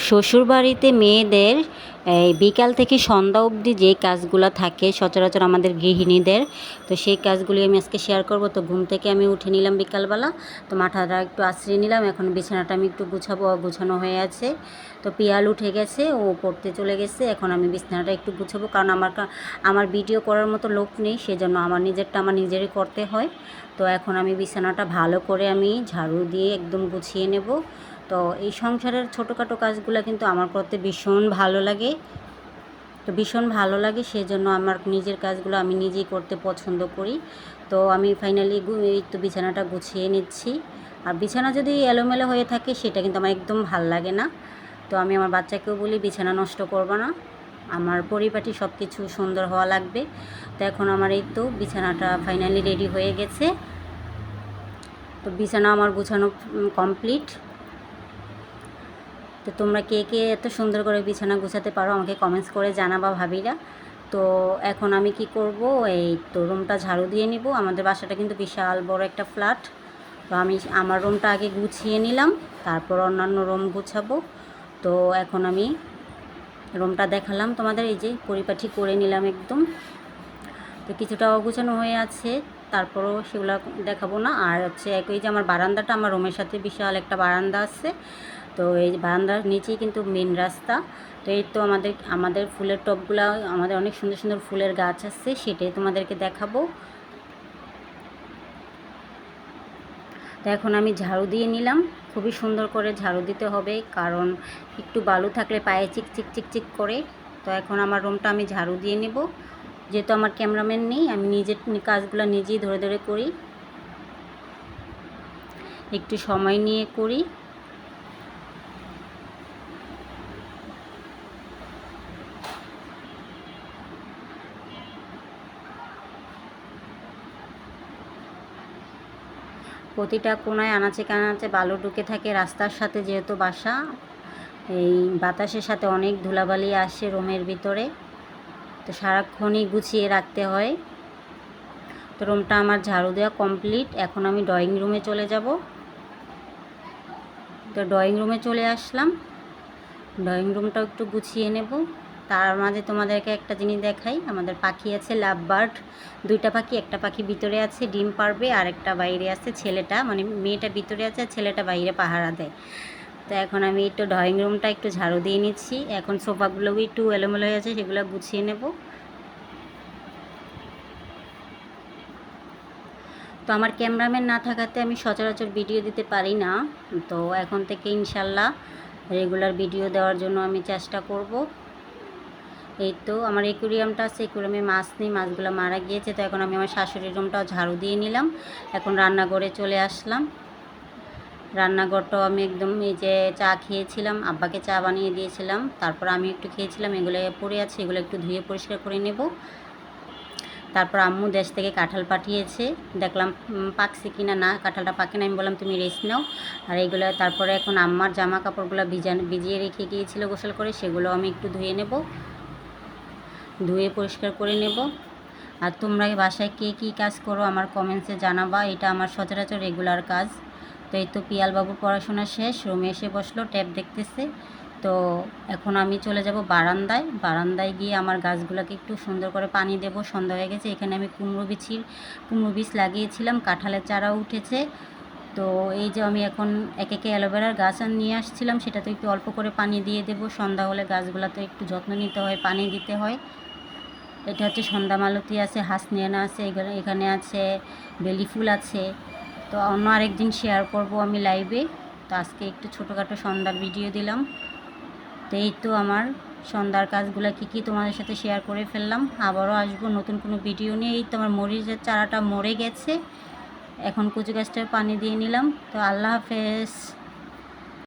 শ্বশুরবাড়িতে মেয়েদের এই বিকাল থেকে সন্ধ্যা অবধি যে কাজগুলো থাকে সচরাচর আমাদের গৃহিণীদের, তো সেই কাজগুলি আমি আজকে শেয়ার করব। তো ঘুম থেকে আমি উঠে নিলাম বিকালবেলা, তো মাথাটা একটু আশ্রিয়ে নিলাম। এখন বিছানাটা আমি একটু গুছাবো, গুছানো হয়ে আছে। তো পিয়াল উঠে গেছে, ও পড়তে চলে গেছে। এখন আমি বিছানাটা একটু গুছাবো, কারণ আমার ভিডিও করার মতো লোক নেই, সেজন্য আমার নিজেরটা আমার নিজেরই করতে হয়। তো এখন আমি বিছানাটা ভালো করে আমি ঝাড়ু দিয়ে একদম গুছিয়ে নেব। তো এই সংসারের ছোটোখাটো কাজগুলো কিন্তু আমার করতে ভীষণ ভালো লাগে। তো ভীষণ ভালো লাগে, সেজন্য আমার নিজের কাজগুলো আমি নিজেই করতে পছন্দ করি। তো আমি ফাইনালি এই তো বিছানাটা গুছিয়ে নিচ্ছি। আর বিছানা যদি এলোমেলো হয়ে থাকে সেটা কিন্তু আমার একদম ভাল লাগে না। তো আমি আমার বাচ্চাকেও বলি বিছানা নষ্ট করবা না, আমার পরিপাটি সব কিছু সুন্দর হওয়া লাগবে। তো এখন আমার এই তো বিছানাটা ফাইনালি রেডি হয়ে গেছে। তো বিছানা আমার গুছানো কমপ্লিট। তো তোমরা কে কে এত সুন্দর করে বিছানা গুছাতে পারো আমাকে কমেন্টস করে জানাবা ভাবিরা। তো এখন আমি কি করব, এই তো রুমটা ঝাড়ু দিয়ে নিব। আমাদের বাসাটা কিন্তু বিশাল বড় একটা ফ্ল্যাট। তো আমি আমার রুমটা আগে গুছিয়ে নিলাম, তারপর অন্যান্য রুম গুছাবো। তো এখন আমি রুমটা দেখালাম তোমাদের, এই যে পরিপাটি করে নিলাম একদম। তো কিছুটা অগুছানো হয়ে আছে, তারপরও সেগুলো দেখাবো না। আর হচ্ছে একই যে আমার বারান্দাটা, আমার রুমের সাথে বিশাল একটা বারান্দা আছে। তো এই বারান্দার নিচেই কিন্তু মেন রাস্তা। তো এই তো আমাদের ফুলের টবগুলো, আমাদের অনেক সুন্দর সুন্দর ফুলের গাছ আছে, সেটাই তোমাদেরকে দেখাবো। তো এখন আমি ঝাড়ু দিয়ে নিলাম, খুবই সুন্দর করে ঝাড়ু দিতে হবে, কারণ একটু বালু থাকলে পায়ে চিকচিক চিকচিক করে। তো এখন আমার রুমটা আমি ঝাড়ু দিয়ে নেব। যেহেতু আমার ক্যামেরাম্যান নেই, আমি নিজের কাজগুলো নিজেই ধরে ধরে করি, একটু সময় নিয়ে করি। প্রতিটা কোনায় আনাচে কানাচে বালু ঢুকে থাকে রাস্তার সাথে, যেহেতু বাসা, এই বাতাসের সাথে অনেক ধুলাবালি আসে রুমের ভিতরে। তো সারাক্ষণই গুছিয়ে রাখতে হয়। তো রুমটা আমার ঝাড়ু দেওয়া কমপ্লিট। এখন আমি ড্রয়িং রুমে চলে যাব। তো ড্রয়িং রুমে চলে আসলাম, ড্রয়িং রুমটাও একটু গুছিয়ে নেব। তার মাঝে তোমাদেরকে একটা জিনিস দেখাই, আমাদের পাখি আছে লাভ বার্ড, দুইটা পাখি। একটা পাখি ভিতরে আছে ডিম পারবে, আর একটা বাইরে আছে, ছেলেটা মানে মেয়েটা ভিতরে আছে, ছেলেটা বাইরে পাহারা দেয়। তো এখন আমি একটু ড্রয়িং রুমটা একটু ঝাড়ু দিয়ে নিচ্ছি। এখন সোফাগুলো একটু এলোমেলো হয়ে আছে, সেগুলো গুছিয়ে নেব। তো আমার ক্যামেরাম্যান না থাকাতে আমি সচরাচর ভিডিও দিতে পারি না। তো এখন থেকে ইনশাল্লাহ রেগুলার ভিডিও দেওয়ার জন্য আমি চেষ্টা করব। এই তো আমার অ্যাকুরিয়ামটা আছে, অ্যাকুরিয়ামে মাছ নেই, মাছগুলো মারা গিয়েছে। তো এখন আমি আমার শাশুড়ির রুমটাও ঝাড়ু দিয়ে নিলাম। এখন রান্নাঘরে চলে আসলাম। রান্নাঘরটাও আমি একদম, এই যে চা খেয়েছিলাম, আব্বাকে চা বানিয়ে দিয়েছিলাম, তারপর আমি একটু খেয়েছিলাম, এগুলো পড়ে আছে, এগুলো একটু ধুয়ে পরিষ্কার করে নেব। তারপর আম্মু দেশ থেকে কাঁঠাল পাঠিয়েছে, দেখলাম পাকছে কিনা, না কাঁঠালটা পাকে না। আমি বললাম তুমি রেস্ট নাও। আর এইগুলো তারপরে এখন আম্মার জামা কাপড়গুলো ভিজিয়ে রেখে গিয়েছিল গোসল করে, সেগুলো আমি একটু ধুয়ে নেব, ধুয়ে পরিষ্কার করে নেব। আর তোমরা বাসায় কে কী কাজ করো আমার কমেন্টসে জানাবা, এটা আমার সচরাচর রেগুলার কাজ। তো এই তো পিয়ালবাবুর পড়াশোনা শেষ, রুমে এসে বসলো, ট্যাব দেখতেছে। তো এখন আমি চলে যাব বারান্দায়। বারান্দায় গিয়ে আমার গাছগুলোকে একটু সুন্দর করে পানি দেব, সন্ধ্যা হয়ে গেছে। এখানে আমি কুমড়ো বীজ লাগিয়েছিলাম, কাঁঠালের চারাও উঠেছে। তো এই যে আমি এখন একে অ্যালোভেরার গাছ নিয়ে আসছিলাম, সেটাতে একটু অল্প করে পানি দিয়ে দেব। সন্ধ্যা হলে গাছগুলোতে একটু যত্ন নিতে হয়, পানি দিতে হয়। এটা হচ্ছে সন্ধ্যা মালতী আছে, হাসনিয়ানা আছে, এখানে আছে বেলি ফুল আছে। তো অন্য আরেকদিন শেয়ার করব আমি লাইভে। তো আজকে একটু ছোটোখাটো সন্ধ্যার ভিডিও দিলাম। তো এই তো আমার সন্ধ্যার কাজগুলো কী তোমাদের সাথে শেয়ার করে ফেললাম। আবারও আসবো নতুন কোনো ভিডিও নিয়ে। এই তো আমার মরিচের চারাটা মরে গেছে, এখন কচু গাছটায় পানি দিয়ে নিলাম। তো আল্লাহ হাফেজ।